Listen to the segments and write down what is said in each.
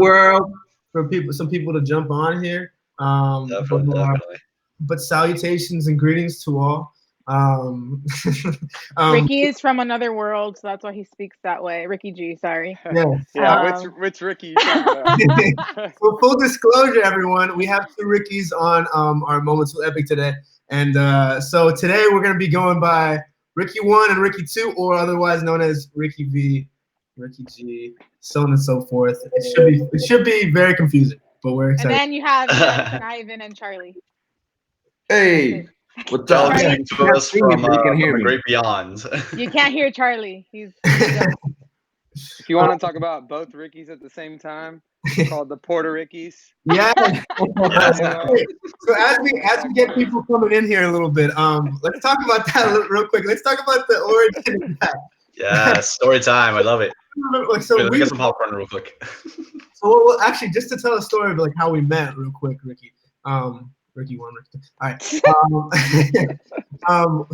world for some people to jump on here. Definitely. But salutations and greetings to all. Um, um, Ricky is from another world, so that's why he speaks that way. Ricky G, sorry. yeah. Yeah, Um, which Ricky you talking about? So full disclosure, everyone, we have two Rickies on our Moments with Epic today, and so today we're gonna be going by Ricky 1 and Ricky 2, or otherwise known as Ricky V, Ricky G, so on and so forth. It should be very confusing, but we're and excited. then you have Jensen, Ivan, and Charlie. Hey, what's Joe, up? Charlie- speaking to us See me, from but you can hear the me. great beyond. You can't hear Charlie. He's jealous. If you want to talk about both Rickies at the same time, called the Puerto Rickies. Yeah. Yes. So as we get people coming in here a little bit, let's talk about that real quick. Let's talk about the origin of that. Yeah, story time. I love it. So Let me we get some popcorn real quick. So well, actually, just to tell a story of like how we met, real quick, Ricky. Ricky 1, Ricky 2. All right.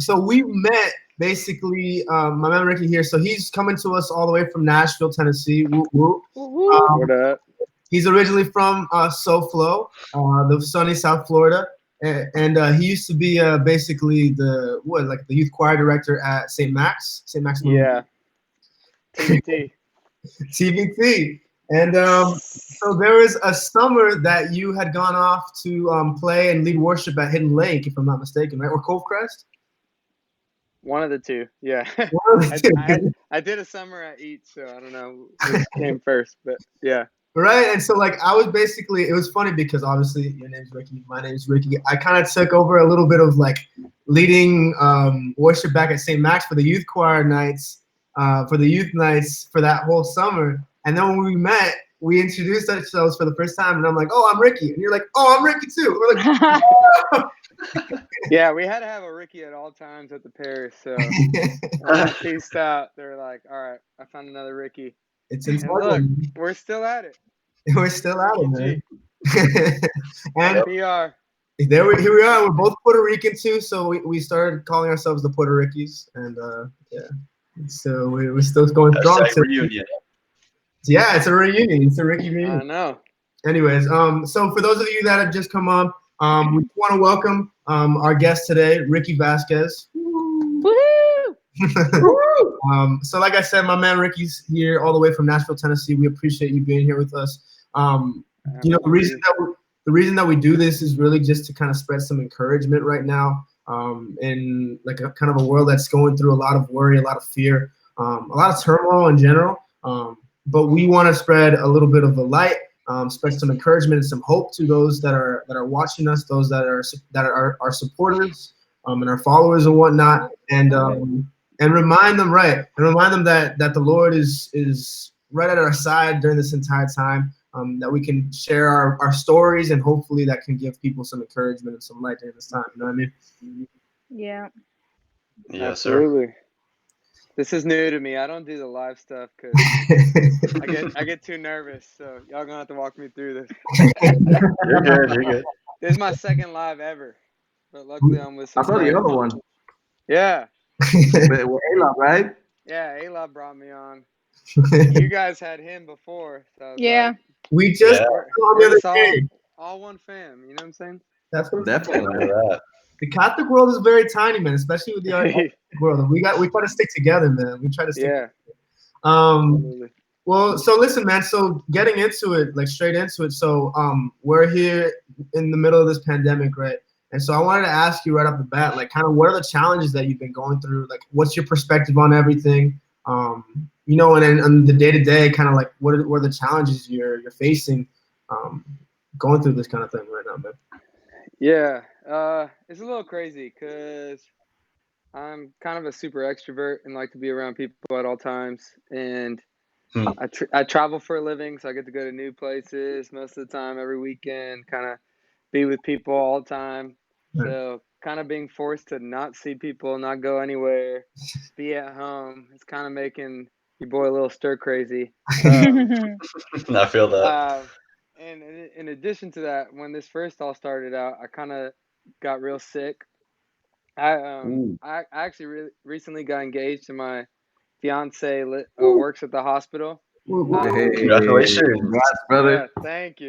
So we met basically. My man Ricky here. So he's coming to us all the way from Nashville, Tennessee. Woo, woo. Woo-woo. What up? He's originally from SoFlo, the sunny South Florida, and he used to be basically the youth choir director at St. Max. Yeah. TBT. TVT. And so there was a summer that you had gone off to play and lead worship at Hidden Lake, if I'm not mistaken, right? Or Cove Crest? One of the two. Yeah. One of the two. I did a summer at each, so I don't know which came first, but yeah. Right, and so like I was basically, it was funny because obviously your name's Ricky, my name's Ricky. I kind of took over a little bit of like leading worship back at St. Max for the youth choir nights, for the youth nights for that whole summer. And then when we met, we introduced ourselves for the first time, and I'm like, "Oh, I'm Ricky," and you're like, "Oh, I'm Ricky too." We're like, "Oh." Yeah, we had to have a Ricky at all times at the parish, so when I peaced out, they were like, all right, I found another Ricky. It's And look, important. we're still at it. We're still at it, man. And PR. here we are. We're both Puerto Rican too, so we started calling ourselves the Puerto Rickies, and yeah, so we're still going strong. Hashtag reunion. Yeah, it's a reunion. It's a Ricky I reunion. know. Anyways, so for those of you that have just come on, we want to welcome our guest today, Ricky Vazquez. Woohoo! So like I said, my man Ricky's here all the way from Nashville, Tennessee. We appreciate you being here with us. You know, the reason that we do this is really just to kind of spread some encouragement right now, in like a kind of a world that's going through a lot of worry, a lot of fear, a lot of turmoil in general. But we want to spread a little bit of a light, spread some encouragement and some hope to those that are watching us, those that are our supporters, and our followers and whatnot, and remind them that the Lord is right at our side during this entire time. That we can share our stories, and hopefully that can give people some encouragement and some light during this time. You know what I mean? Yeah. Yes, sir. Absolutely. This is new to me. I don't do the live stuff because I get too nervous. So y'all gonna have to walk me through this. You're good. You're good. This is my second live ever, but luckily I'm with I some saw the friends. other one. Yeah, With A-Lop, right? yeah. A-Lab brought me on. You guys had him before, so I was Yeah. like, We just Yeah. on the it's other day. all one fam. You know what I'm saying? That's what Definitely. Look at that. the Catholic world is very tiny, man. Especially with the Catholic world. We try to stick together, man. We try to stick. Yeah. Together. Well, so listen, man. So getting into it, like straight into it. So we're here in the middle of this pandemic, right? And so I wanted to ask you right off the bat, like, kind of what are the challenges that you've been going through? Like, what's your perspective on everything? You know, and the day to day, kind of like, what are the challenges you're facing, going through this kind of thing right now, man? Yeah. It's a little crazy because I'm kind of a super extrovert and like to be around people at all times. And I travel for a living, so I get to go to new places most of the time, every weekend, kind of be with people all the time. Right. So kind of being forced to not see people, not go anywhere, be at home, it's kind of making your boy a little stir crazy. I feel that. And in addition to that, when this first all started out, I kind of got real sick. I actually recently got engaged, and my fiance works at the hospital. Hey, Congratulations. congrats, brother. Yeah, thank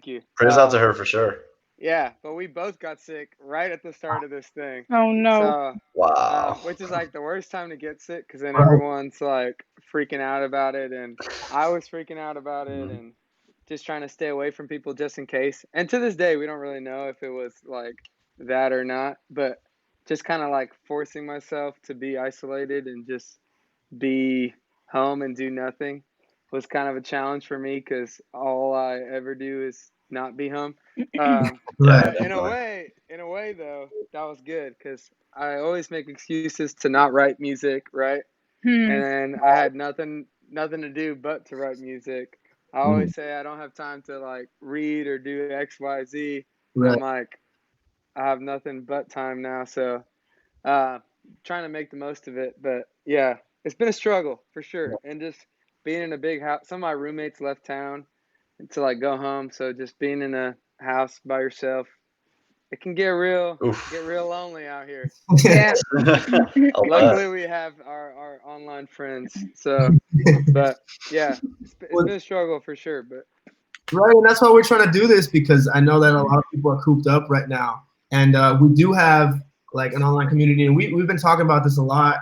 you. Praise out to her for sure. Yeah, but we both got sick right at the start of this thing. Oh no. So, Wow. which is like the worst time to get sick because then everyone's like freaking out about it, and I was freaking out about it, and just trying to stay away from people just in case. And to this day, we don't really know if it was like that or not, but just kind of like forcing myself to be isolated and just be home and do nothing was kind of a challenge for me because all I ever do is not be home. But in a way though, that was good because I always make excuses to not write music, right? And then I had nothing to do but to write music. I always say I don't have time to like read or do X, Y, Z. Right. I'm like, I have nothing but time now, so trying to make the most of it. But yeah, it's been a struggle for sure. And just being in a big house, some of my roommates left town to like go home, so just being in a house by yourself, it can get real lonely out here. Yeah. Luckily we have our online friends, so but yeah, it's been a struggle for sure. But right, and that's why we're trying to do this, because I know that a lot of people are cooped up right now, and we do have like an online community, and we've been talking about this a lot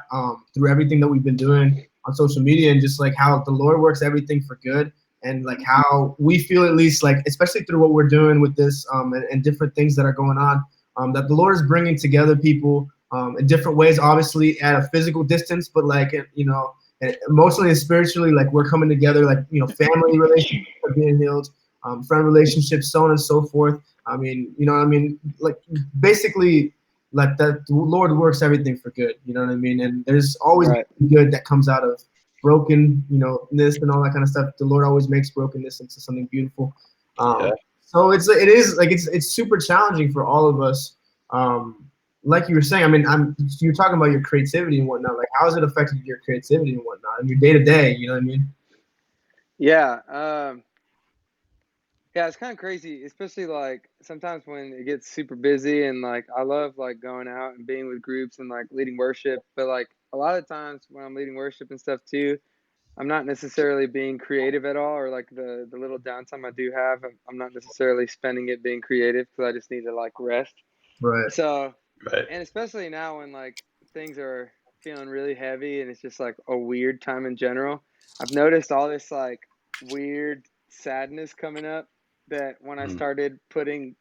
through everything that we've been doing on social media, and just like how the Lord works everything for good, and like how we feel, at least like especially through what we're doing with this and different things that are going on, that the Lord is bringing together people in different ways, obviously at a physical distance, but like and emotionally and spiritually, like we're coming together, like family relationships are being healed, friend relationships, so on and so forth. I mean, like basically, like that the Lord works everything for good. You know what I mean? And there's always good that comes out of brokenness and all that kind of stuff. The Lord always makes brokenness into something beautiful. So it's super challenging for all of us. Like you were saying, I mean, you're talking about your creativity and whatnot. Like, how has it affected your creativity and whatnot and your day to day? You know what I mean? Yeah. Yeah, it's kind of crazy, especially like sometimes when it gets super busy and like I love like going out and being with groups and like leading worship, but like a lot of times when I'm leading worship and stuff too, I'm not necessarily being creative at all, or like the little downtime I do have, I'm not necessarily spending it being creative because I just need to like rest. Right. So, and especially now when like things are feeling really heavy and it's just like a weird time in general, I've noticed all this like weird sadness coming up that when I started putting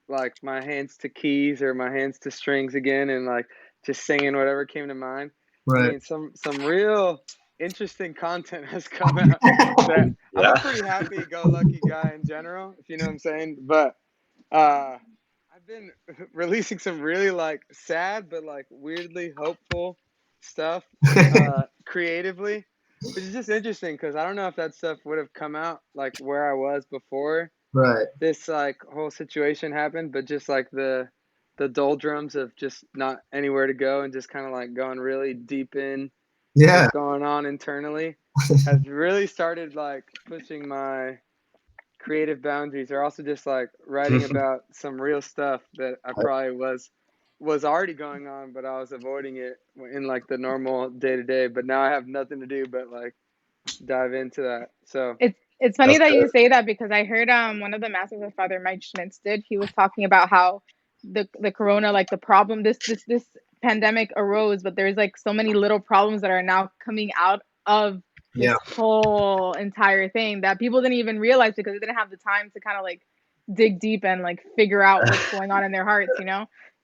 like my hands to keys or my hands to strings again and like just singing whatever came to mind. Right. I mean, some real interesting content has come out that I'm a pretty happy-go-lucky guy in general, if you know what I'm saying. But I've been releasing some really like sad but like weirdly hopeful stuff creatively, which is just interesting because I don't know if that stuff would have come out like where I was before this like whole situation happened, but just like the doldrums of just not anywhere to go and just kind of like going really deep in what's going on internally has really started like pushing my creative boundaries, or also just like writing about some real stuff that I probably was already going on, but I was avoiding it in like the normal day to day. But now I have nothing to do but like dive into that. So it's funny that you say that, because I heard one of the masters that Father Mike Schmitz did. He was talking about how the corona, like the problem, this pandemic arose, but there's like so many little problems that are now coming out of this whole entire thing that people didn't even realize because they didn't have the time to kind of like dig deep and like figure out what's going on in their hearts,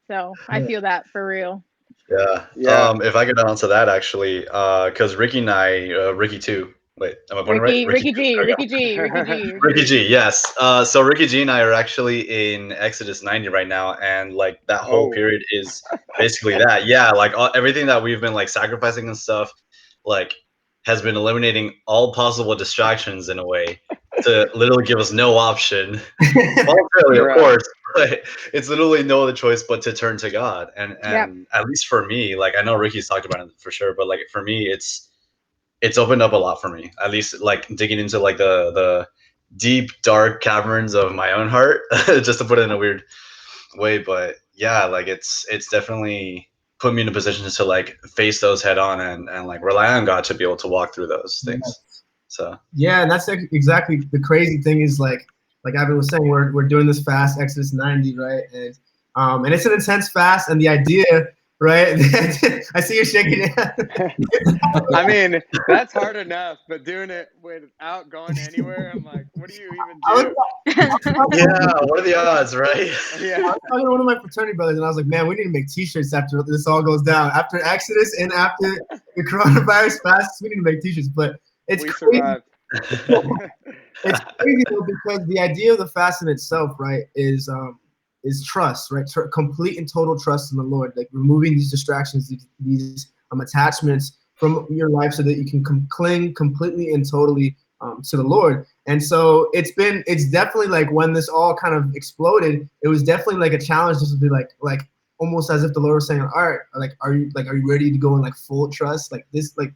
So I feel that for real. Yeah. If I could answer that actually, because Ricky and I, Ricky too. Wait, am I putting it right? Ricky G. Ricky G, yes. So Ricky G and I are actually in Exodus 90 right now, and like that whole period is basically that. Yeah, like everything that we've been like sacrificing and stuff, like has been eliminating all possible distractions in a way to literally give us no option. Voluntarily, of course, but it's literally no other choice but to turn to God. And at least for me, like I know Ricky's talked about it for sure, but like for me, it's opened up a lot for me. At least like digging into like the deep dark caverns of my own heart, just to put it in a weird way. But yeah, like it's definitely put me in a position to like face those head on and like rely on God to be able to walk through those things. So yeah, and that's exactly the crazy thing is like Ivan was saying, we're doing this fast, Exodus 90, right? And it's an intense fast, and the idea, right? I see you shaking your head. I mean, that's hard enough, but doing it without going anywhere, I'm like, what do you even do? yeah, what are the odds, right? Yeah. I was talking to one of my fraternity brothers, and I was like, man, we need to make T-shirts after this all goes down. After Exodus and after the coronavirus fasts, we need to make T-shirts. But it's We crazy. survived. It's crazy though, because the idea of the fast in itself, right, is trust, right? Complete and total trust in the Lord, like removing these distractions, these attachments from your life, so that you can cling completely and totally to the Lord. And so it's definitely like when this all kind of exploded, it was definitely like a challenge, just to be like almost as if the Lord was saying, all right, like are you ready to go in like full trust, like this, like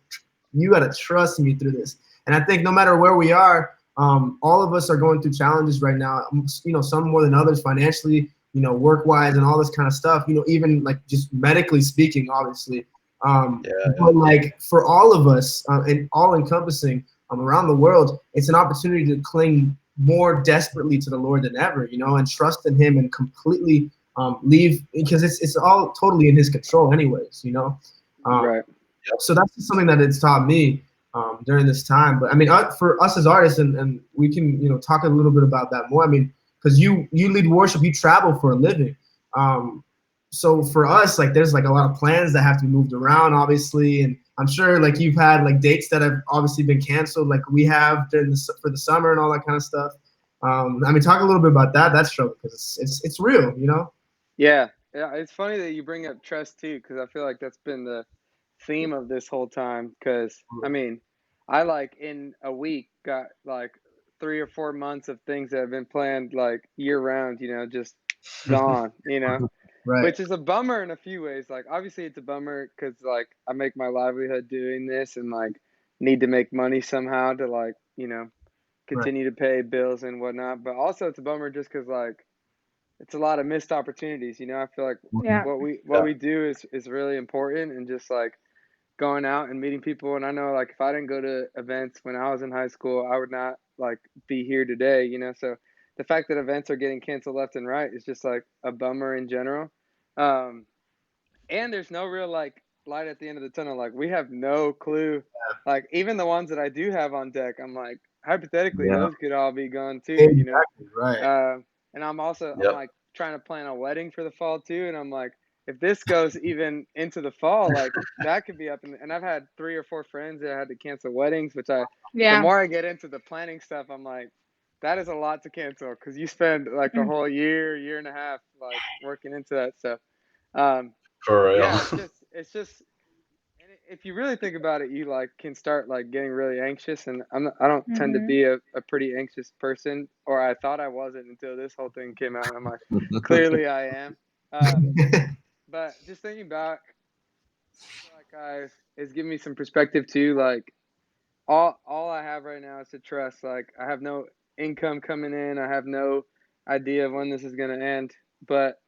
you got to trust me through this. And I think no matter where we are, all of us are going through challenges right now, you know, some more than others financially, you know, work-wise and all this kind of stuff, you know, even like just medically speaking, obviously. But like for all of us, and all encompassing around the world, it's an opportunity to cling more desperately to the Lord than ever, you know, and trust in him and completely leave, because it's all totally in his control anyways, you know. Right. So that's just something that it's taught me during this time. But I mean, for us as artists, and we can, you know, talk a little bit about that more. I mean, because you lead worship, you travel for a living. So for us, like there's like a lot of plans that have to be moved around, obviously, and I'm sure like you've had like dates that have obviously been canceled, like we have for the summer and all that kind of stuff. I mean, talk a little bit about that struggle, because it's real, you know. Yeah. It's funny that you bring up trust too, because I feel like that's been the theme of this whole time. Because I mean, I like in a week got like 3 or 4 months of things that have been planned like year round, you know, just gone, you know. Right. Which is a bummer in a few ways. Like obviously it's a bummer because like I make my livelihood doing this and like need to make money somehow to like, you know, continue to pay bills and whatnot. But also it's a bummer just because like it's a lot of missed opportunities, you know. I feel like what we do is really important, and just like going out and meeting people. And I know like if I didn't go to events when I was in high school, I would not like be here today, you know. So the fact that events are getting canceled left and right is just like a bummer in general. And there's no real like light at the end of the tunnel. Like we have no clue. Like even the ones that I do have on deck, I'm like hypothetically those could all be gone too, you know. Right. And I'm also I'm like trying to plan a wedding for the fall too, and I'm like, if this goes even into the fall, like that could be up. And I've had 3 or 4 friends that had to cancel weddings, which the more I get into the planning stuff, I'm like, that is a lot to cancel, because you spend like a whole year and a half like working into that stuff. For real. Yeah, it's just and if you really think about it, you like can start like getting really anxious, and I don't tend to be a pretty anxious person, or I thought I wasn't until this whole thing came out. I'm like, clearly I am. But just thinking back, I feel like it's given me some perspective too. Like all I have right now is to trust. Like I have no income coming in. I have no idea of when this is gonna end, but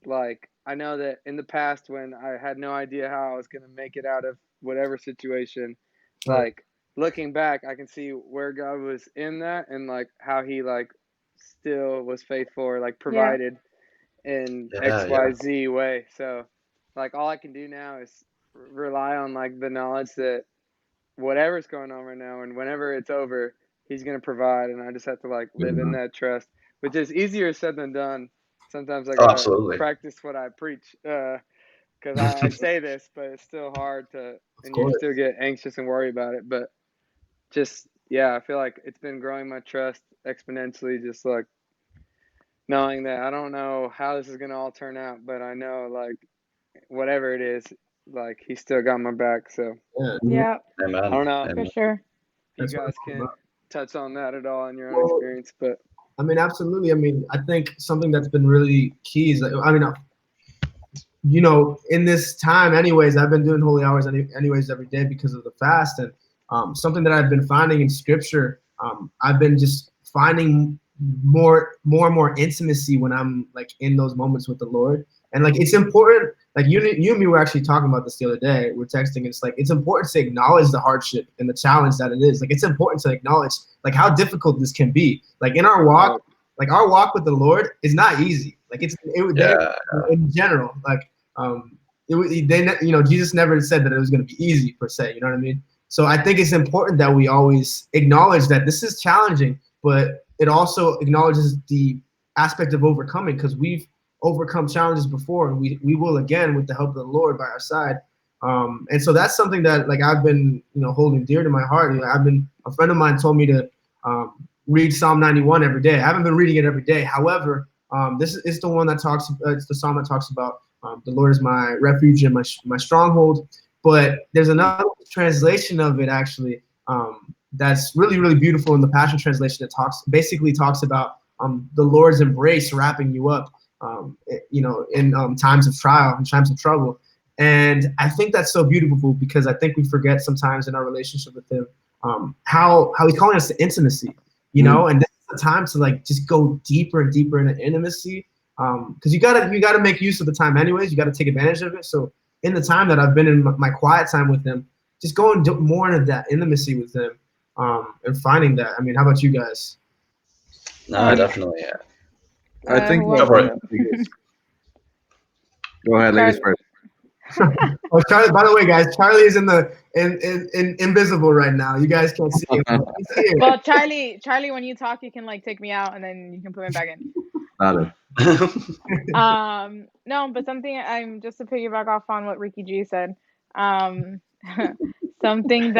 like I know that in the past when I had no idea how I was going to make it out of whatever situation, like looking back, I can see where God was in that, and like how he like still was faithful, or like provided in XYZ way. So like all I can do now is rely on like the knowledge that whatever's going on right now and whenever it's over, he's going to provide, and I just have to like live in that trust, which is easier said than done. Sometimes I gotta practice what I preach, because I say this, but it's still hard to, and you still get anxious and worry about it. But just I feel like it's been growing my trust exponentially, just like knowing that I don't know how this is gonna all turn out, but I know like whatever it is, like he still got my back. So yeah, Amen. I don't know for sure. if you guys can touch on that at all in your own experience, but. I mean, absolutely. I mean, I think something that's been really key is, I mean, you know, in this time anyways, I've been doing holy hours anyways every day because of the fast. And something that I've been finding in scripture, I've been just finding more and more intimacy when I'm like in those moments with the Lord. And like, it's important like you and me were actually talking about this the other day. We're texting. And it's like it's important to acknowledge the hardship and the challenge that it is. Like it's important to acknowledge like how difficult this can be. Like in our walk, like our walk with the Lord is not easy. Like in general, like Jesus never said that it was going to be easy per se. You know what I mean? So I think it's important that we always acknowledge that this is challenging, but it also acknowledges the aspect of overcoming, because we've overcome challenges before, and we will again with the help of the Lord by our side. And so that's something that like I've been holding dear to my heart. A friend of mine told me to read Psalm 91 every day. I haven't been reading it every day. However, this is the one that talks. It's the psalm that talks about the Lord is my refuge and my stronghold. But there's another translation of it actually that's really, really beautiful in the Passion Translation. It basically talks about the Lord's embrace wrapping you up, in times of trial and times of trouble. And I think that's so beautiful, because I think we forget sometimes in our relationship with Him how He's calling us to intimacy, and this is the time to like just go deeper and deeper into intimacy, because you gotta make use of the time anyways. You gotta take advantage of it. So in the time that I've been in my quiet time with Him, just going more into that intimacy with Him, and finding that. I mean, how about you guys? No, definitely. Yeah. I think. Go for it. Go ahead, ladies first. Oh, Charlie! By the way, guys, Charlie is in invisible right now. You guys can't see him. He's here. Well, Charlie, when you talk, you can like take me out and then you can put me back in. Got it. No, but something I'm just to piggyback off on what Ricky G said. Something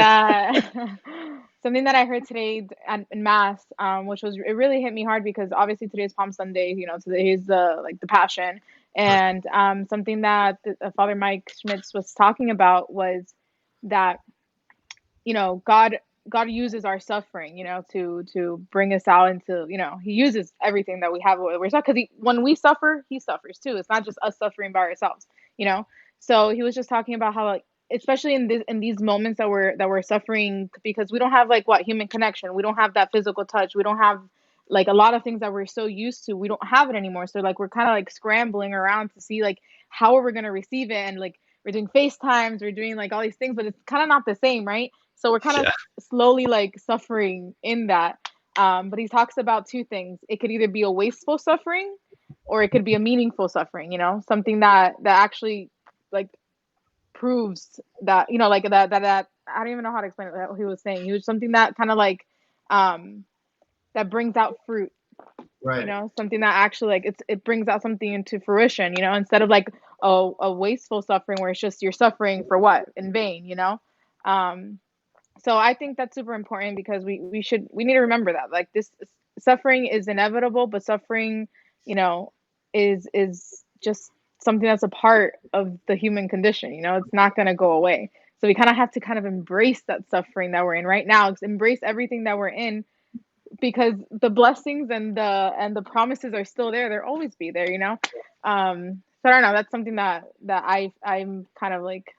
that I heard today in mass, which was it really hit me hard, because obviously today is Palm Sunday. Today is the Passion, and something that Father Mike Schmitz was talking about was that God uses our suffering, to bring us out into, He uses everything that we have. Because when we suffer, He suffers too. It's not just us suffering by ourselves, So he was just talking about how, like, especially in these moments that we're suffering, because we don't have human connection. We don't have that physical touch. We don't have like a lot of things that we're so used to. We don't have it anymore. So like we're kind of like scrambling around to see like how are we going to receive it, and like we're doing FaceTimes, we're doing like all these things, but it's kind of not the same, right? So we're kind of slowly like suffering in that. But he talks about two things. It could either be a wasteful suffering, or it could be a meaningful suffering, something that actually like proves that, like that I don't even know how to explain it. What he was saying, he was something that kind of like that brings out fruit, right? Something that actually like it brings out something into fruition, instead of like a wasteful suffering where it's just you're suffering for what, in vain, So I think that's super important, because we need to remember that like this suffering is inevitable, but suffering, is just something that's a part of the human condition. It's not going to go away. So we kind of have to kind of embrace that suffering that we're in right now, embrace everything that we're in, because the blessings and the promises are still there. They'll always be there, So I don't know. That's something that I'm kind of like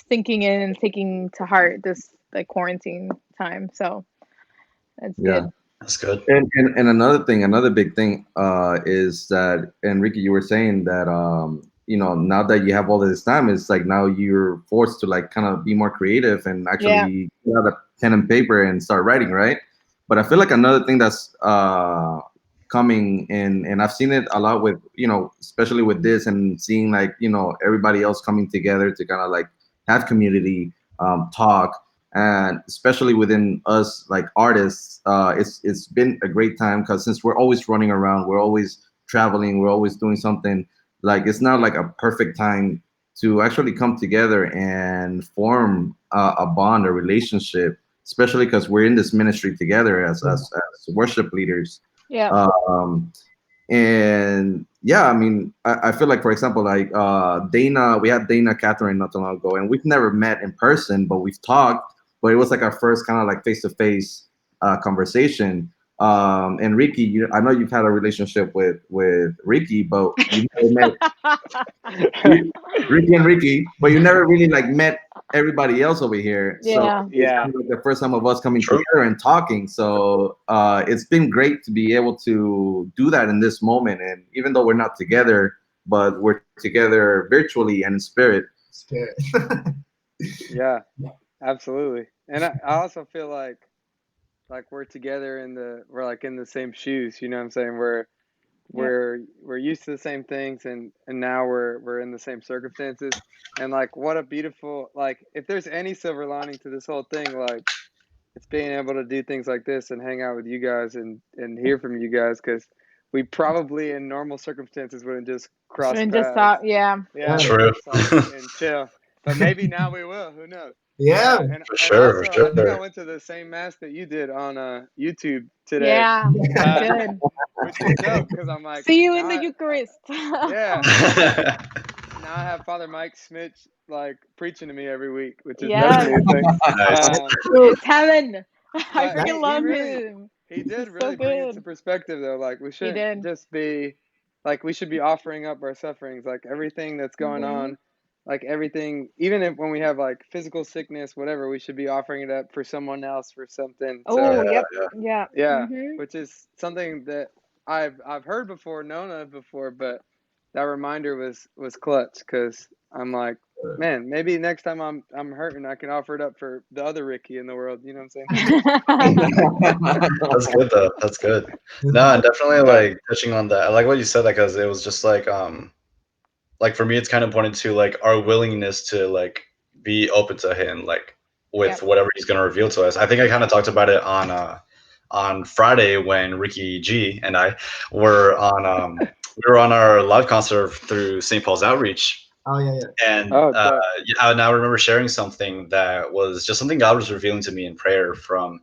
thinking in and taking to heart this like quarantine time. So that's good. That's good. And another big thing is that, and Ricky, you were saying that now that you have all this time, it's like now you're forced to like kind of be more creative and actually get a pen and paper and start writing, right? But I feel like another thing that's coming in, and I've seen it a lot with, especially with this, and seeing like, everybody else coming together to kind of like have community, talk, and especially within us like artists, it's been a great time, because since we're always running around, we're always traveling, we're always doing something, like it's not like a perfect time to actually come together and form a bond, a relationship, especially because we're in this ministry together as worship leaders. Yeah. And yeah, I mean, I feel like, for example, like Dana, we had Dana Catherine not too long ago, and we've never met in person, but we've talked. But it was like our first kind of like face-to-face conversation. And Ricky, I know you've had a relationship with Ricky, but you never met Ricky, but you never really like met everybody else over here. Yeah. So it's kind of like the first time of us coming together and talking. So it's been great to be able to do that in this moment. And even though we're not together, but we're together virtually and in spirit. Scared. Yeah, absolutely. And I also feel like we're together we're like in the same shoes, you know what I'm saying? We're used to the same things, and now we're in the same circumstances. And like, what a beautiful, like, if there's any silver lining to this whole thing, like, it's being able to do things like this and hang out with you guys and hear from you guys, because we probably in normal circumstances wouldn't just cross And just paths. thought, yeah. Yeah, True. and chill. But maybe now we will. Who knows? Yeah. And For sure, also, for sure. I think I went to the same mass that you did on YouTube today. Yeah, that's good. Which is dope, because I'm like, See you in the now Eucharist. yeah. Now I have Father Mike Smith like preaching to me every week, which is Yes. definitely a thing. Nice. It's heaven. I But freaking love really, him. he did He's really so bring it good. to perspective, though. Like, we He shouldn't did. just be like, we should be offering up our sufferings, like everything that's going on, like everything, even if when we have like physical sickness, whatever, we should be offering it up for someone else, for something. Oh, So yep. Yeah. yeah, Mhm. which is something that I've heard before, known of before, but that reminder was clutch, because I'm like, man, maybe next time I'm hurting, I can offer it up for the other Ricky in the world. You know what I'm saying? That's good though. That's good. No, and definitely like touching on that. I like what you said, that because it was just like for me, it's kind of pointed to like our willingness to like be open to him, like with Yep. whatever he's gonna reveal to us. I think I kind of talked about it on Friday when Ricky G and I were on we were on our live concert through St. Paul's Outreach. Oh yeah, yeah. And Oh, dope. I now remember sharing something that was just something God was revealing to me in prayer from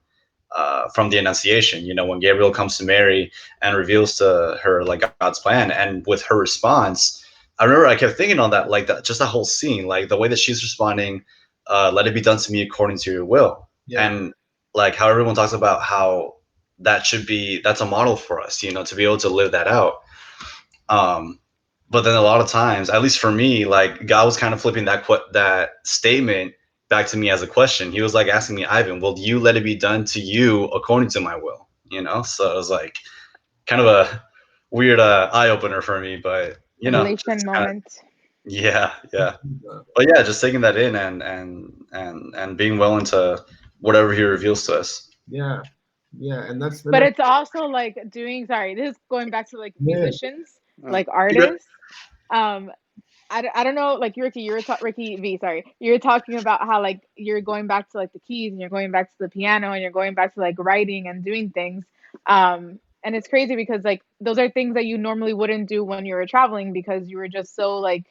the Annunciation. You know, when Gabriel comes to Mary and reveals to her like God's plan, and with her response, I remember I kept thinking on that, like that, just that whole scene, like the way that she's responding, "Let it be done to me according to your will," Yeah. and like how everyone talks about how that's a model for us, you know, to be able to live that out. Um, but then a lot of times, at least for me, like God was kind of flipping that statement back to me as a question. He was like asking me, Ivan, will you let it be done to you according to my will? You know, so it was like kind of a weird eye opener for me, but you know, Revelation moment. yeah, yeah. But yeah, just taking that in and being willing to whatever he reveals to us. Yeah. Yeah. And that's But it's also like doing, sorry, this is going back to like musicians, like artists. I don't know, like Ricky, Ricky V, sorry, you're talking about how like you're going back to like the keys and you're going back to the piano and you're going back to like writing and doing things. And it's crazy because like those are things that you normally wouldn't do when you were traveling, because you were just so like,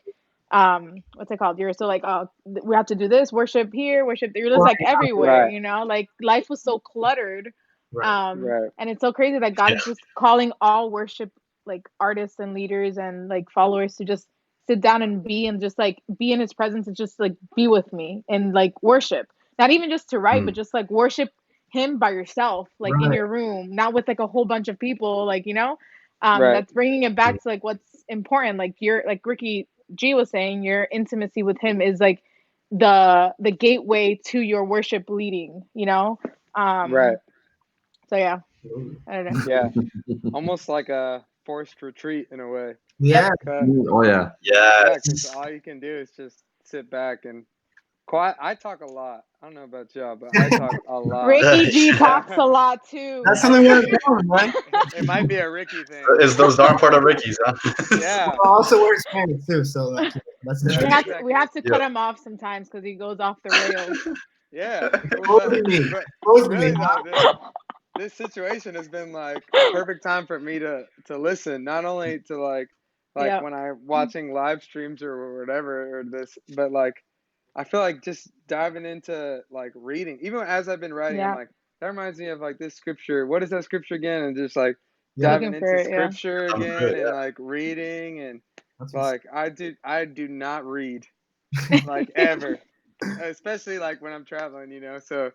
what's it called? You're so like, oh, we have to do this, worship here, worship there. You're just like everywhere, Right. you know, like life was so cluttered. Right. Right. And it's so crazy that God is just calling all worship like artists and leaders and like followers to just sit down and just like be in his presence and just like be with me and like worship. Not even just to write, but just like worship him by yourself, like in your room, not with like a whole bunch of people, like, you know. Right. That's bringing it back to like what's important, like you're like Ricky G was saying, your intimacy with him is like the gateway to your worship leading, you know. Right. So yeah, I don't know. Yeah. Almost like a forced retreat in a way. Yeah. Oh yeah. Yeah, because Yes. all you can do is just sit back and quiet. I talk a lot. I don't know about y'all, but I talk a lot. Ricky G Yeah. talks a lot too. That's something we're doing, right? It might be a Ricky thing. It's those darn Puerto Rickies, huh? Yeah. Well, also we're Hispanic too, so like, that's We Exactly. have to cut him off sometimes because he goes off the rails. Yeah. Supposedly me. But Supposedly really me. though, this situation has been like a perfect time for me to listen, not only to like Yep. when I'm watching live streams or whatever or this, but like I feel like just diving into like reading, even as I've been writing, I'm Yeah. like, that reminds me of like this scripture. What is that scripture again? And just like Yeah. diving Looking for into it, yeah. scripture again Good, and yeah. like reading and That's what's- like I do not read like ever, especially like when I'm traveling, you know. So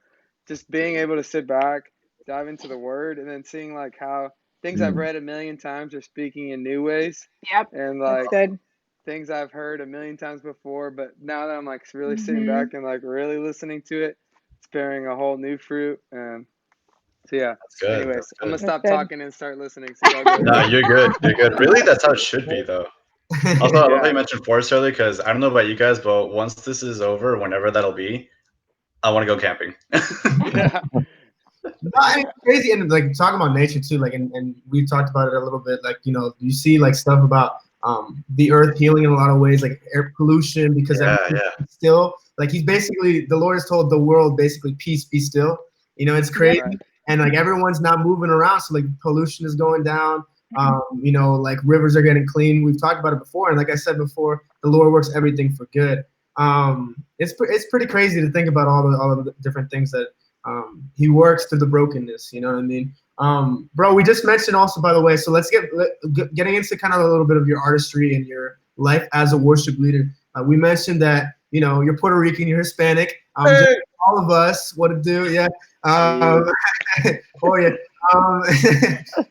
just being able to sit back, dive into the word, and then seeing like how things I've read a million times are speaking in new ways, Yep. and That's like good. things I've heard a million times before, but now that I'm like really sitting back and like really listening to it, it's bearing a whole new fruit. And so yeah. That's good. Anyways, That's I'm gonna good. stop good. talking and start listening. So y'all go No, ahead. you're good. You're good. Really, that's how it should be, though. Also, I love that you mentioned forest earlier because I don't know about you guys, but once this is over, whenever that'll be, I want to go camping. Yeah. No, it's crazy, and like talking about nature too, like, and we talked about it a little bit, like, you know, you see like stuff about the earth healing in a lot of ways, like air pollution, because Yeah, still, like, he's basically, the Lord has told the world basically, peace, be still. You know, it's crazy, Right. and like everyone's not moving around, so like pollution is going down. You know, like rivers are getting clean. We've talked about it before, and like I said before, the Lord works everything for good. It's pretty crazy to think about all the different things that he works through the brokenness. You know what I mean? Bro, we just mentioned also, by the way, so let's getting into kind of a little bit of your artistry and your life as a worship leader. We mentioned that, you know, you're Puerto Rican, you're Hispanic. Just all of us, what to do, yeah. Oh yeah. Um,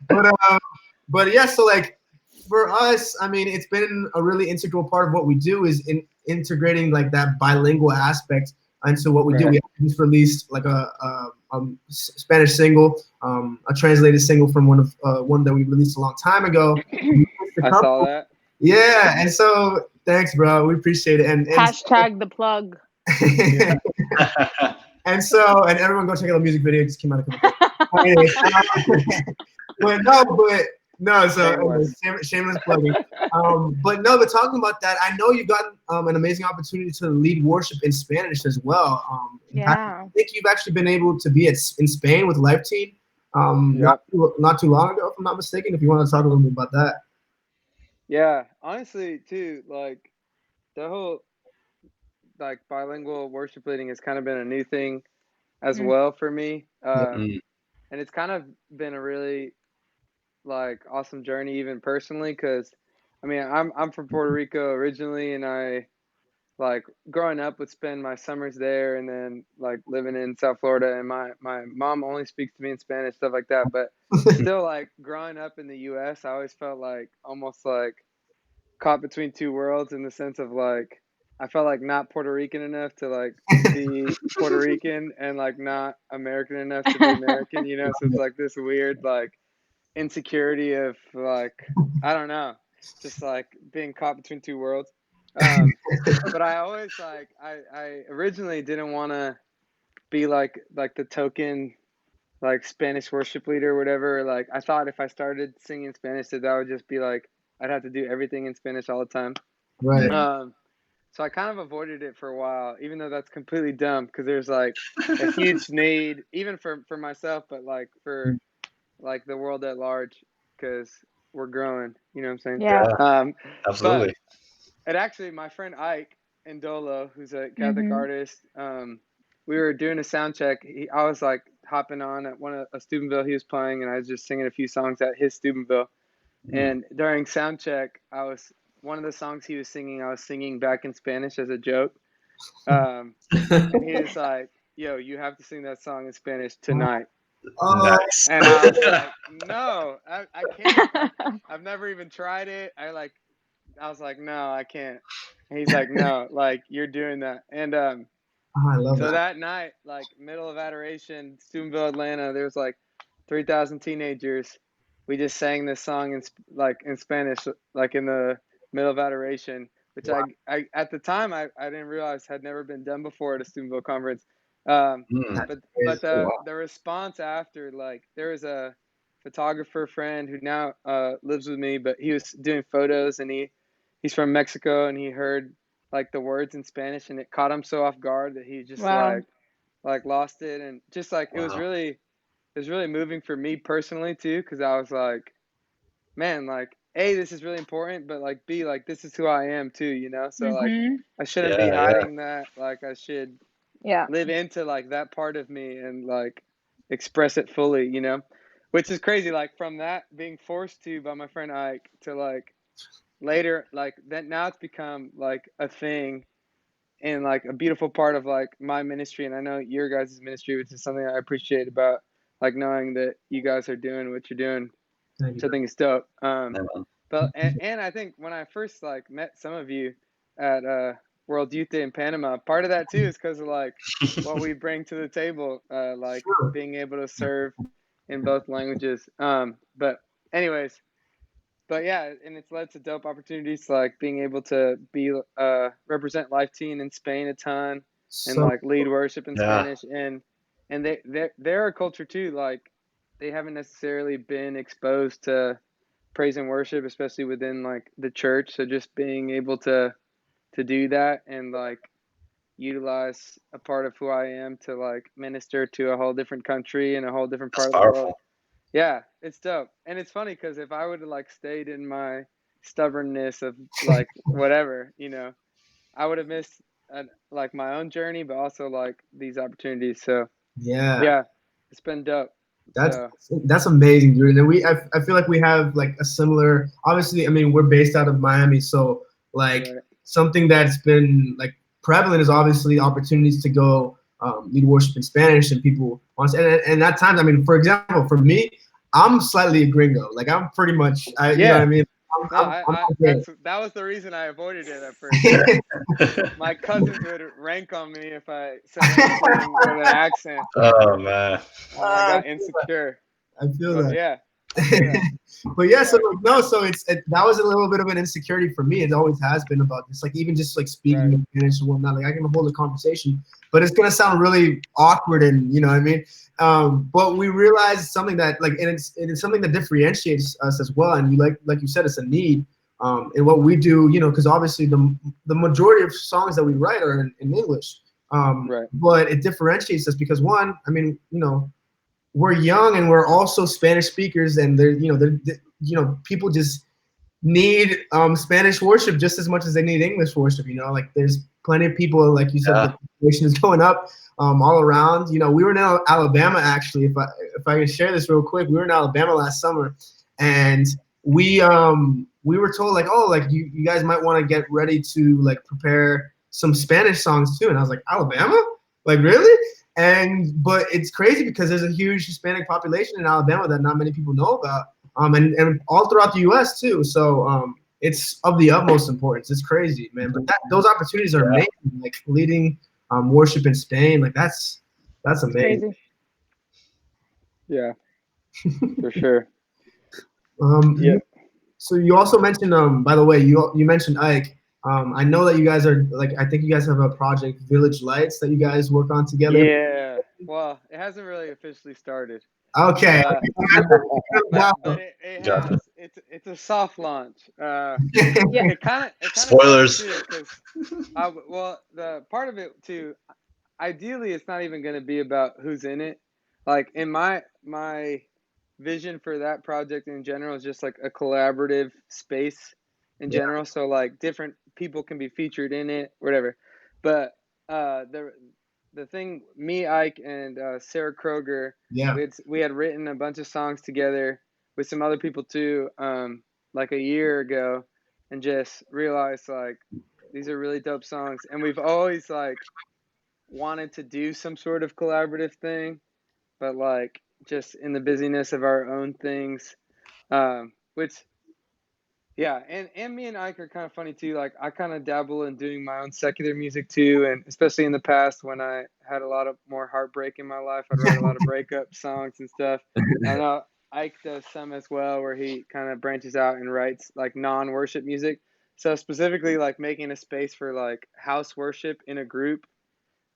but but yeah, so like for us, I mean, it's been a really integral part of what we do is in integrating like that bilingual aspect into what we do. We just released like a Spanish single, a translated single from one that we released a long time ago. I saw that. Yeah, and so thanks, bro. We appreciate it. And hashtag the plug. Yeah. And so, and everyone go check out the music video. It just came out a couple days. But no, so shameless plugging. But no, but talking about that, I know you've gotten an amazing opportunity to lead worship in Spanish as well. Yeah. I think you've actually been able to be in Spain with Life Team not too long ago, if I'm not mistaken. If you want to talk a little bit about that. Yeah, honestly, too, like the whole like bilingual worship leading has kind of been a new thing as well for me. And it's kind of been a really like awesome journey even personally because I mean I'm from Puerto Rico originally, and I like growing up would spend my summers there, and then like living in South Florida, and my mom only speaks to me in Spanish, stuff like that. But still, like growing up in the US, I always felt like almost like caught between two worlds in the sense of like I felt like not Puerto Rican enough to like be Puerto Rican, and like not American enough to be American, you know? So it's like this weird like insecurity of like I don't know, just like being caught between two worlds. But I always like I originally didn't want to be like the token like Spanish worship leader or whatever. Like I thought if I started singing Spanish that would just be like I'd have to do everything in Spanish all the time. Right. So I kind of avoided it for a while, even though that's completely dumb because there's like a huge need even for myself, but like for like the world at large because we're growing, you know what I'm saying? Yeah. Absolutely. But it actually, my friend Ike Ndolo, who's a Catholic artist, we were doing a sound check. I was like hopping on at a Steubenville he was playing, and I was just singing a few songs at his Steubenville. And during sound check, one of the songs he was singing, I was singing back in Spanish as a joke. And he was like, "Yo, you have to sing that song in Spanish tonight." Nice. And I was like, "No, I can't. I've never even tried it. I was like, no, I can't." And he's like, "No, like you're doing that." And I love so that. that night, like middle of adoration, Steubenville, Atlanta, there was like 3,000 teenagers. We just sang this song in Spanish, like in the middle of adoration, which I at the time I didn't realize had never been done before at a Steubenville conference. But the response after, like there was a photographer friend who now lives with me, but he was doing photos, and he's from Mexico, and he heard like the words in Spanish, and it caught him so off guard that he just like lost it, and just like it was really moving for me personally too, because I was like, man, like A, this is really important, but like B, like this is who I am too, you know? So like I shouldn't be hiding that. Like I should live into like that part of me and like express it fully, you know? Which is crazy, like from that being forced to by my friend Ike to like later, like that now it's become like a thing and like a beautiful part of like my ministry. And I know your guys' ministry, which is something I appreciate about like knowing that you guys are doing what you're doing, which I think is dope. But and I think when I first like met some of you at World Youth Day in Panama, part of that too is because of like what we bring to the table, like being able to serve in both languages. But anyways, but yeah, and it's led to dope opportunities like being able to be represent Life Teen in Spain a ton, and So like lead worship in Yeah. Spanish, and they're a culture too. Like they haven't necessarily been exposed to praise and worship, especially within like the church. So just being able to do that and like utilize a part of who I am to like minister to a whole different country and a whole different That's part of the world. powerful. Yeah, it's dope. And it's funny because if I would have like stayed in my stubbornness of like whatever, you know, I would have missed like my own journey, but also like these opportunities. So yeah, yeah, it's been dope. that's So that's amazing, dude. And I feel like we have like a similar. Obviously, I mean, we're based out of Miami, so like right. something that's been like prevalent is obviously opportunities to go lead worship in Spanish, and people want and at times, I mean, for example, for me, I'm slightly a gringo. Like I'm pretty much, you know what I Yeah. mean. No, I'm okay. that was the reason I avoided it at first. My cousins would rank on me if I said anything with an accent. Oh man. I got insecure. I feel But that. yeah, I feel that. But yeah, so Right. like, no, so that was a little bit of an insecurity for me. It always has been about this, like even just like speaking Right. in Spanish and whatnot. Like I can hold a conversation, but it's gonna sound really awkward, and you know what I mean. But we realized something that like, and it's something that differentiates us as well. And you like you said, it's a need. And what we do, you know, because obviously the majority of songs that we write are in English. Right. But it differentiates us because one, I mean, you know, we're young and we're also Spanish speakers, and people just need Spanish worship just as much as they need English worship. You know, like there's plenty of people, like you said, Yeah. the population is going up all around. You know, we were in Alabama actually. If I can share this real quick, we were in Alabama last summer, and we were told like, oh, like you guys might want to get ready to like prepare some Spanish songs too. And I was like, Alabama? Like really? But it's crazy because there's a huge Hispanic population in Alabama that not many people know about, and all throughout the U.S. too. So it's of the utmost importance. It's crazy, man. But those opportunities are amazing. Like leading worship in Spain, like that's amazing. Crazy. Yeah. For sure. Yeah. So you also mentioned, by the way, you mentioned Ike. I know that you guys are like, I think you guys have a project, Village Lights, that you guys work on together. Yeah. Well, it hasn't really officially started. Okay. But it has. It's a soft launch. Yeah. It kind of Spoilers. well, the part of it too. Ideally, it's not even going to be about who's in it. Like in my vision for that project in general is just like a collaborative space in general. So like different people can be featured in it, whatever. But the thing, me, Ike, and Sarah Kroger, we had written a bunch of songs together with some other people too, like a year ago, and just realized like these are really dope songs, and we've always like wanted to do some sort of collaborative thing, but like just in the busyness of our own things, which yeah, and me and Ike are kind of funny too. Like I kind of dabble in doing my own secular music too, and especially in the past when I had a lot of more heartbreak in my life, I'd write a lot of breakup songs and stuff. I know Ike does some as well, where he kind of branches out and writes like non-worship music. So specifically, like making a space for like house worship in a group.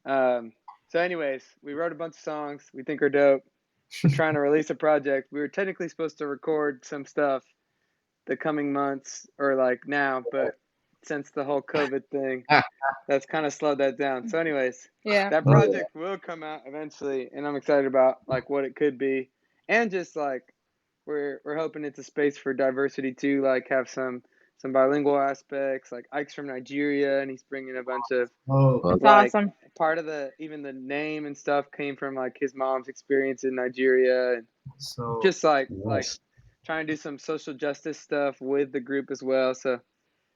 So anyways, we wrote a bunch of songs we think are dope. We're trying to release a project. We were technically supposed to record some stuff the coming months or like now, but since the whole COVID thing, that's kind of slowed that down. So anyways, Yeah. that project will come out eventually, and I'm excited about like what it could be, and just like we're hoping it's a space for diversity too, like have some bilingual aspects. Like Ike's from Nigeria, and he's bringing a bunch of That's like awesome. part of even the name and stuff came from like his mom's experience in Nigeria, and So just like Nice. trying to do some social justice stuff with the group as well. So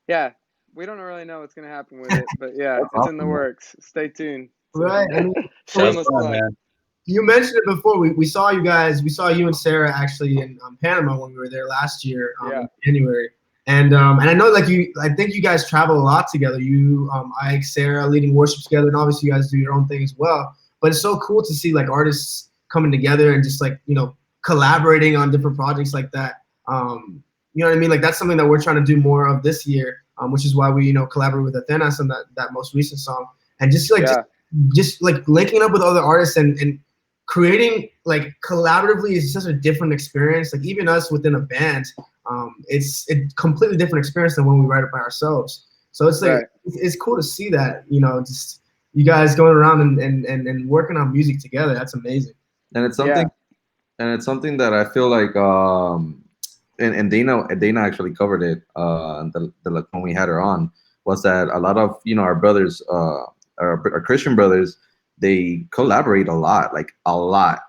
yeah, we don't really know what's gonna happen with it, but yeah, it's in the works. Stay tuned. right. I mean, Shameless Fun, plug. man. you mentioned it before. We saw you guys. We saw you and Sarah actually in Panama when we were there last year in January. And I know like I think you guys travel a lot together. You, Ike, Sarah, leading worship together, and obviously you guys do your own thing as well. But it's so cool to see like artists coming together and just like, you know, collaborating on different projects like that. you know what I mean? Like that's something that we're trying to do more of this year, which is why we, you know, collaborate with Athenas on that most recent song, and just like just like linking up with other artists and creating like collaboratively is such a different experience. Like even us within a band, it's a completely different experience than when we write it by ourselves. So it's like it's cool to see that, you know, just you guys going around and working on music together. That's amazing. And it's something that I feel like and Dana actually covered it when we had her on, was that a lot of, you know, our brothers, our Christian brothers, they collaborate a lot, like a lot,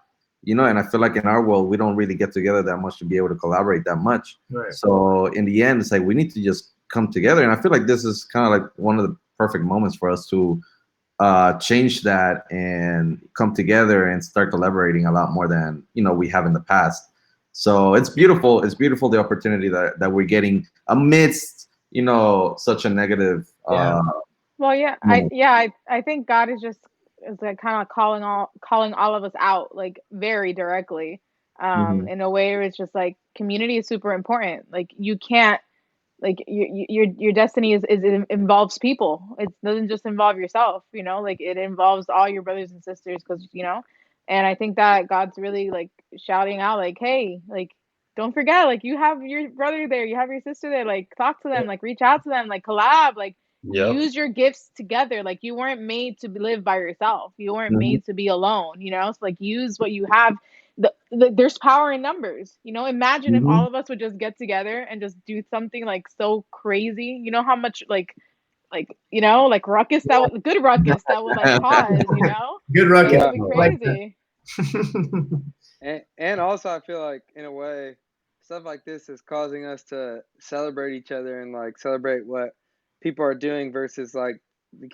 you know, and I feel like in our world we don't really get together that much to be able to collaborate that much. Right. So in the end, it's like we need to just come together, and I feel like this is kind of like one of the perfect moments for us to change that and come together and start collaborating a lot more than, you know, we have in the past. So it's beautiful. It's beautiful, the opportunity that we're getting amidst, you know, such a negative. Well, yeah, I think God is like kind of calling all of us out, like very directly, in a way where it's just like community is super important. Like you can't, like your destiny it involves people. It doesn't just involve yourself, you know, like it involves all your brothers and sisters, because, you know, and I think that God's really like shouting out like, hey, like don't forget, like you have your brother there, you have your sister there, like talk to them, like reach out to them, like collab, like use your gifts together. Like you weren't made to live by yourself, you weren't made to be alone, you know. So like use what you have. There's power in numbers, you know. Imagine if all of us would just get together and just do something like so crazy, you know, how much like you know, like ruckus that would, good ruckus that would like cause, you know. Good ruckus. It would be crazy. And also I feel like in a way stuff like this is causing us to celebrate each other and like celebrate what people are doing versus like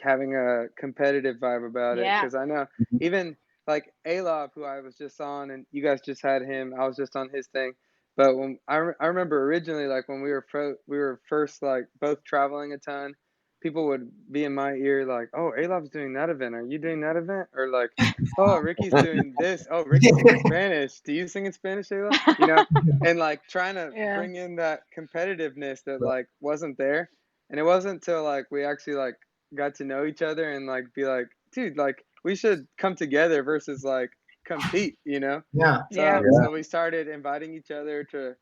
having a competitive vibe about it. Because I know even like Alov, who I was just on, and you guys just had him, I was just on his thing. But when I remember originally, like when we were first like both traveling a ton, people would be in my ear like, "Oh, Alov's doing that event. Are you doing that event?" Or like, "Oh, Ricky's doing this. Oh, Ricky's singing Spanish. Do you sing in Spanish, Alov?" You know, and like trying to bring in that competitiveness that like wasn't there. And it wasn't until like we actually like got to know each other and like be like, dude, like we should come together versus like compete, you know? So we started inviting each other to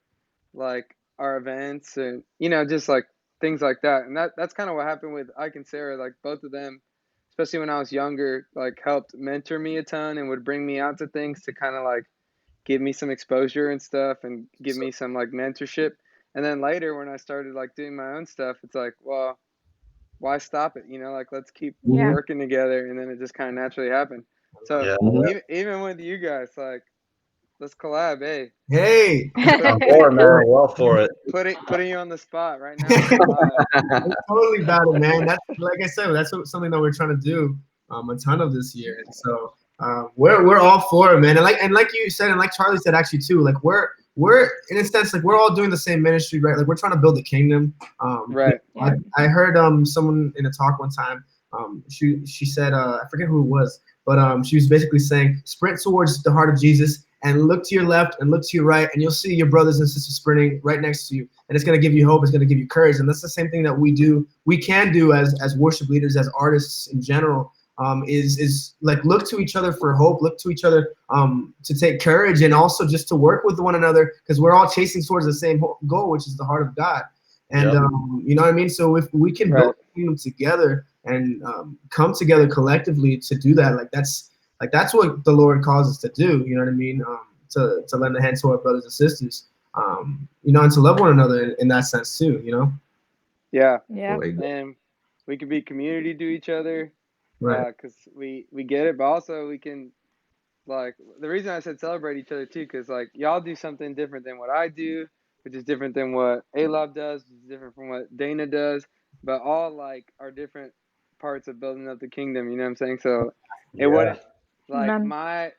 like our events and, you know, just like things like that. And that's kind of what happened with Ike and Sarah. Like both of them, especially when I was younger, like helped mentor me a ton and would bring me out to things to kind of like give me some exposure and stuff and give me some like mentorship. And then later when I started like doing my own stuff, it's like, well, why stop it? You know, like let's keep working together. And then it just kind of naturally happened. So even with you guys, like let's collab, hey. I'm for it, man. Well for it. Putting you on the spot right now. I'm totally about it, man. That's like I said, that's something that we're trying to do a ton of this year. And so we're all for it, man. And like you said, and like Charlie said actually too, like we're in a sense like we're all doing the same ministry, right? Like we're trying to build the kingdom. Right. I heard someone in a talk one time. She said I forget who it was, but she was basically saying sprint towards the heart of Jesus and look to your left and look to your right, and you'll see your brothers and sisters sprinting right next to you, and it's going to give you hope. It's going to give you courage, and that's the same thing that we can do as worship leaders, as artists in general. Is like look to each other for hope, look to each other to take courage, and also just to work with one another, because we're all chasing towards the same goal, which is the heart of God. And you know what I mean? So if we can build the kingdom together and come together collectively to do that, that's what the Lord calls us to do. You know what I mean? To lend a hand to our brothers and sisters, you know, and to love one another in that sense too. You know? Yeah. And we can be community to each other, right? Because we get it, but also we can like the reason I said celebrate each other too, because like y'all do something different than what I do, which is different than what Alov does, which is different from what Dana does, but all like are different parts of building up the kingdom. You know what I'm saying? So it wouldn't like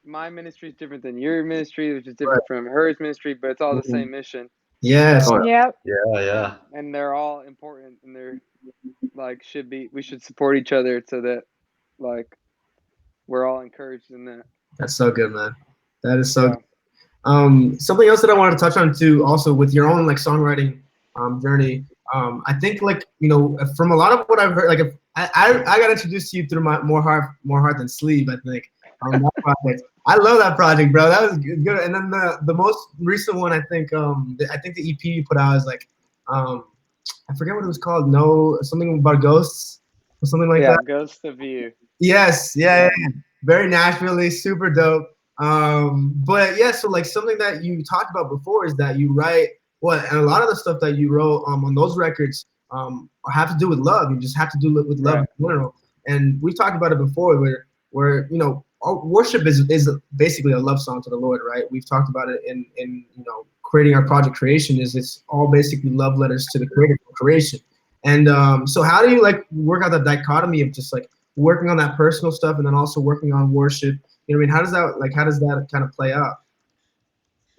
my ministry is different than your ministry, which is different from hers ministry, but it's all the same mission. Yes. So, Yeah. And they're all important, and they're like we should support each other so that like we're all encouraged in that. That's so good, man. That is so good. Something else that I wanted to touch on too, also with your own like songwriting journey. I think like, you know, from a lot of what I've heard, like if I got introduced to you through my More Heart Than Sleep, I think, on that project. I love that project, bro. That was good. And then the most recent one, I think the EP you put out is like, I forget what it was called. No, something about ghosts or something like that. Ghost of You. Yes, yeah. Very Nashville-y, super dope. But yeah, so like something that you talked about before is that you write and a lot of the stuff that you wrote on those records have to do with love. You just have to do it with love in general. And we talked about it before, where you know, worship is basically a love song to the Lord, right? We've talked about it in you know, creating our project creation. It's all basically love letters to the creator for creation. And so how do you like work out the dichotomy of just like working on that personal stuff and then also working on worship? You know what I mean? How does that kind of play out?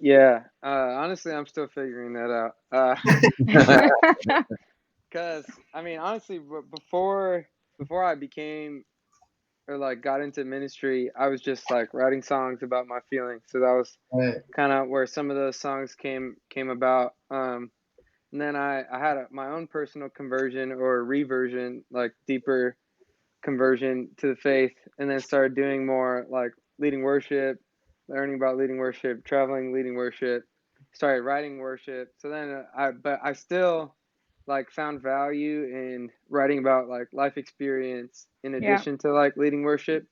Yeah, honestly, I'm still figuring that out. Because I mean, honestly, before I became or like got into ministry, I was just like writing songs about my feelings. So that was kind of where some of those songs came about. And then I had my own personal conversion or reversion, like deeper conversion to the faith, and then started doing more like leading worship, learning about leading worship, traveling leading worship, started writing worship. So then I still like found value in writing about like life experience in addition to like leading worship.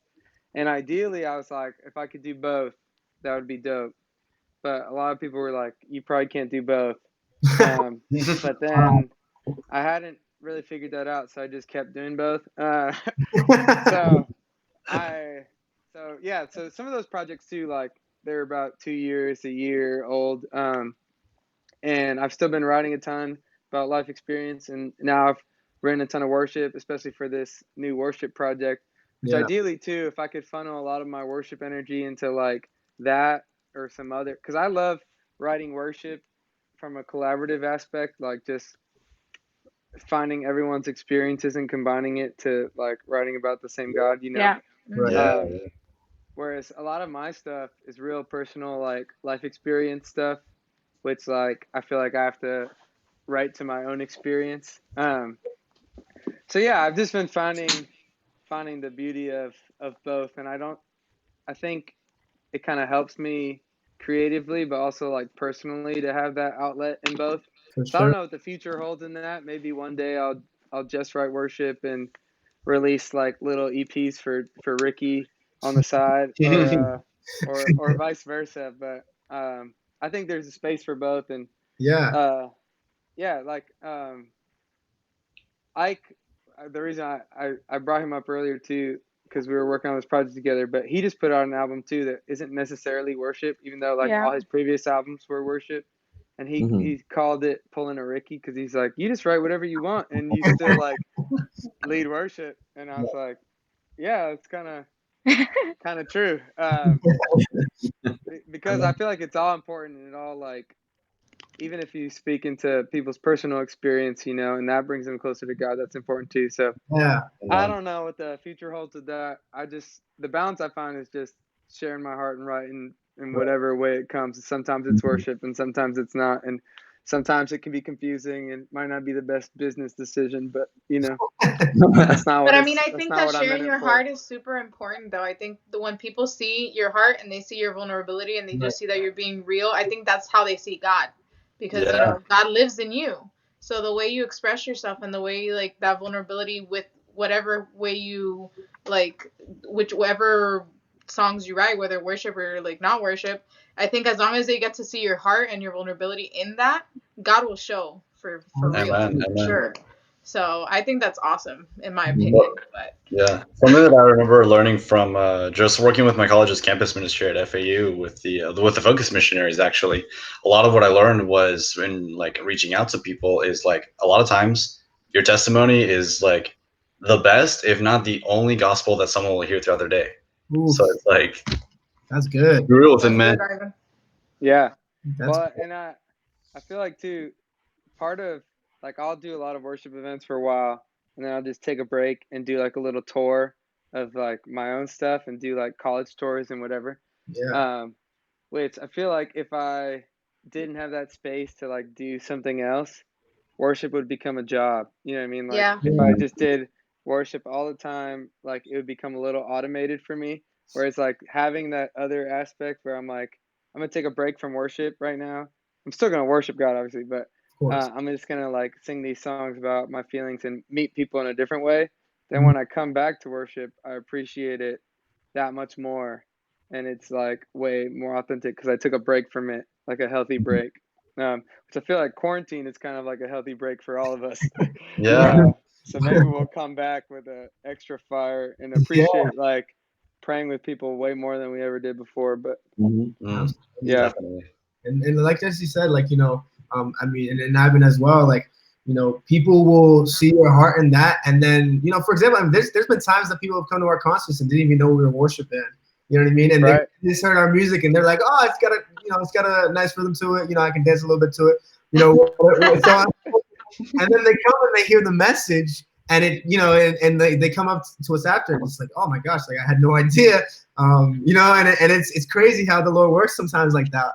And ideally I was like, if I could do both, that would be dope. But a lot of people were like, you probably can't do both. But then I hadn't really figured that out, so I just kept doing both. So some of those projects too, like they're about 2 years, a year old. And I've still been writing a ton about life experience, and now I've written a ton of worship, especially for this new worship project, which ideally too, if I could funnel a lot of my worship energy into like that or some other, because I love writing worship from a collaborative aspect, like just finding everyone's experiences and combining it to like writing about the same God, you know? Whereas a lot of my stuff is real personal, like life experience stuff, which like I feel like I have to write to my own experience. So yeah, I've just been finding the beauty of both, and I think it kind of helps me creatively, but also like personally to have that outlet in both. So I don't know what the future holds in that. Maybe one day I'll just write worship and release like little EPs for Ricky on the side, or vice versa. But I think there's a space for both, and like Ike. The reason I brought him up earlier too, because we were working on this project together, but he just put out an album too that isn't necessarily worship, even though like all his previous albums were worship. And he called it Pulling a Ricky, because he's like, you just write whatever you want and you still like lead worship. And I was like, yeah, it's kind of true. Because I feel like it's all important, and it all like, even if you speak into people's personal experience, you know, and that brings them closer to God, that's important too. So I don't know what the future holds with that. The balance I find is just sharing my heart and writing in whatever way it comes. Sometimes it's worship and sometimes it's not. And sometimes it can be confusing and might not be the best business decision, but you know, that's not what I mean, I think that sharing your heart is super important though. I think when people see your heart and they see your vulnerability and they just see that you're being real, I think that's how they see God. Because you know, God lives in you. So the way you express yourself and the way you, like, that vulnerability with whatever way you like, whichever songs you write, whether worship or like not worship, I think as long as they get to see your heart and your vulnerability in that, God will show for real, for sure. So I think that's awesome, in my opinion. But something that I remember learning from just working with my college's campus ministry at FAU with the Focus missionaries. Actually, a lot of what I learned was in like reaching out to people is like a lot of times your testimony is like the best, if not the only gospel that someone will hear throughout their day. Oof. So it's like that's good. Be real with him, man. Yeah. And I feel like too, part of like, I'll do a lot of worship events for a while, and then I'll just take a break and do like a little tour of like my own stuff and do like college tours and whatever. which I feel like if I didn't have that space to like do something else, worship would become a job. You know what I mean? Like Yeah. if I just did worship all the time, like it would become a little automated for me. Whereas like having that other aspect where I'm like, I'm gonna take a break from worship right now. I'm still gonna worship God, obviously, but I'm just gonna like sing these songs about my feelings and meet people in a different way. Then when I come back to worship, I appreciate it that much more, and it's like way more authentic because I took a break from it, like a healthy break. Which I feel like quarantine is kind of like a healthy break for all of us. Yeah. So maybe we'll come back with an extra fire and appreciate like praying with people way more than we ever did before. But yeah, Definitely. And like Jesse said, like, you know, I mean, and Ivan as well, like, you know, people will see your heart in that. And then, you know, for example, I mean, there's been times that people have come to our concerts and didn't even know we were a worship band. You know what I mean? And they just heard our music and they're like, oh, it's got a, you know, it's got a nice rhythm to it. You know, I can dance a little bit to it. You know, so, and then they come and they hear the message and it, you know, and they come up to us after and it's like, oh my gosh, like I had no idea. You know, and it's crazy how the Lord works sometimes like that.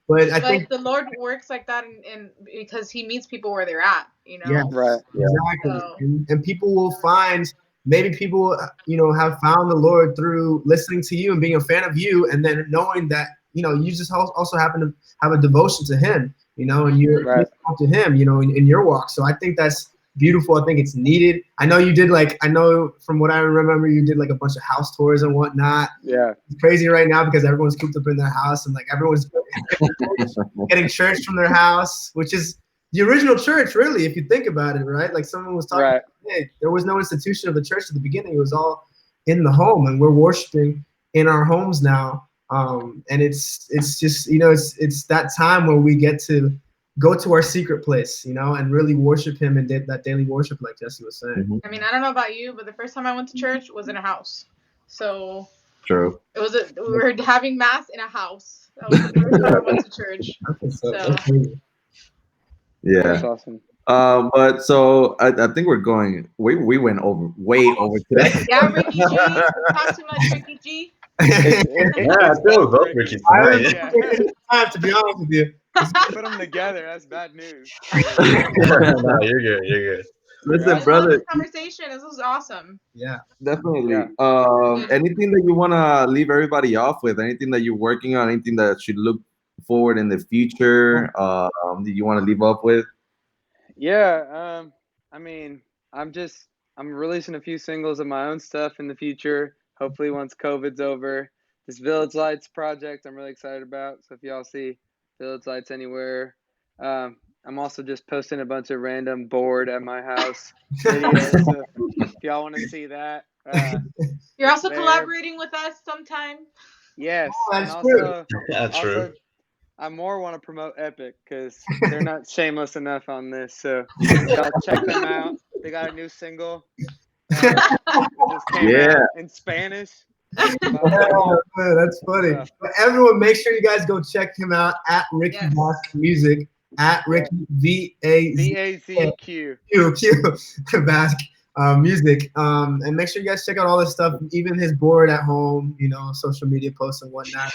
But I think the Lord works like that, and because He meets people where they're at, you know. Yeah, exactly. So, and people will find, maybe people, you know, have found the Lord through listening to you and being a fan of you, and then knowing that, you know, you just also happen to have a devotion to Him, you know, and you're to Him, you know, in your walk. So I think that's beautiful. I think it's needed. I know you did, like, I know from what I remember, you did like a bunch of house tours and whatnot. Yeah, it's crazy right now because everyone's cooped up in their house and like everyone's getting church from their house, which is the original church, really, if you think about it, right? Like someone was talking about, hey, there was no institution of the church at the beginning. It was all in the home, and we're worshiping in our homes now. And it's just, you know, it's that time where we get to go to our secret place, you know, and really worship Him and that daily worship, like Jesse was saying. I mean, I don't know about you, but the first time I went to church was in a house. So true. It was we were having mass in a house. That was the first time I went to church. Yeah, that's awesome. But so I think we're going. We went way over today. Yeah, Ricky G. Talk too much, Ricky G. I feel both Ricky tonight. To be honest with you, put them together. That's bad news. No, you're good. You're good. Listen, brother. This conversation. This was awesome. Yeah, definitely. Anything that you want to leave everybody off with? Anything that you're working on? Anything that should look forward in the future? That you want to leave off with? Yeah. I mean, I'm releasing a few singles of my own stuff in the future. Hopefully, once COVID's over. This Village Lights project, I'm really excited about. So if y'all see Village Lights anywhere, I'm also just posting a bunch of random bored at my house videos. So if y'all want to see that, you're also collaborating with us sometime. Yes, that's true. I more want to promote Epic because they're not shameless enough on this. So y'all check them out. They got a new single. It just came out in Spanish. That's funny. But everyone, make sure you guys go check him out at Ricky Vazquez Music, at Ricky VAZQ Music. And make sure you guys check out all this stuff, even his board at home, you know, social media posts and whatnot.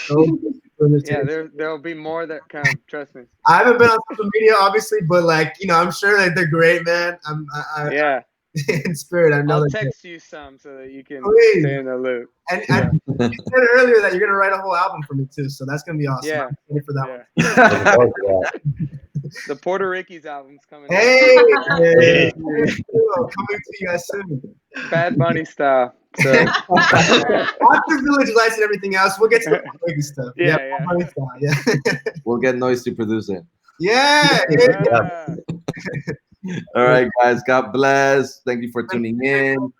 Yeah, there'll be more that come. Trust me. I haven't been on social media, obviously, but like, you know, I'm sure that they're great, man. In spirit, I know. I'll text you some so that you can stay in the loop. And you said earlier that you're gonna write a whole album for me too, so that's gonna be awesome. Yeah, I'm excited for that one. The Puerto Ricky's album's coming. Hey, coming to you guys soon. Bad Bunny style. So. After Village Lights and everything else, we'll get to the Ricky stuff. Yeah. Bunny style, We'll get Noise to produce it. Yeah. All right, guys. God bless. Thank you for tuning in.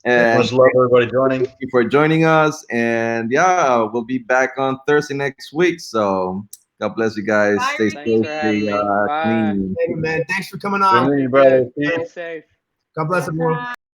And much love, everybody joining. Thank you for joining us. And yeah, we'll be back on Thursday next week. So God bless you guys. Bye, Stay safe. Bye. Hey, man. Thanks for coming on. Brother. Stay safe. God bless everyone.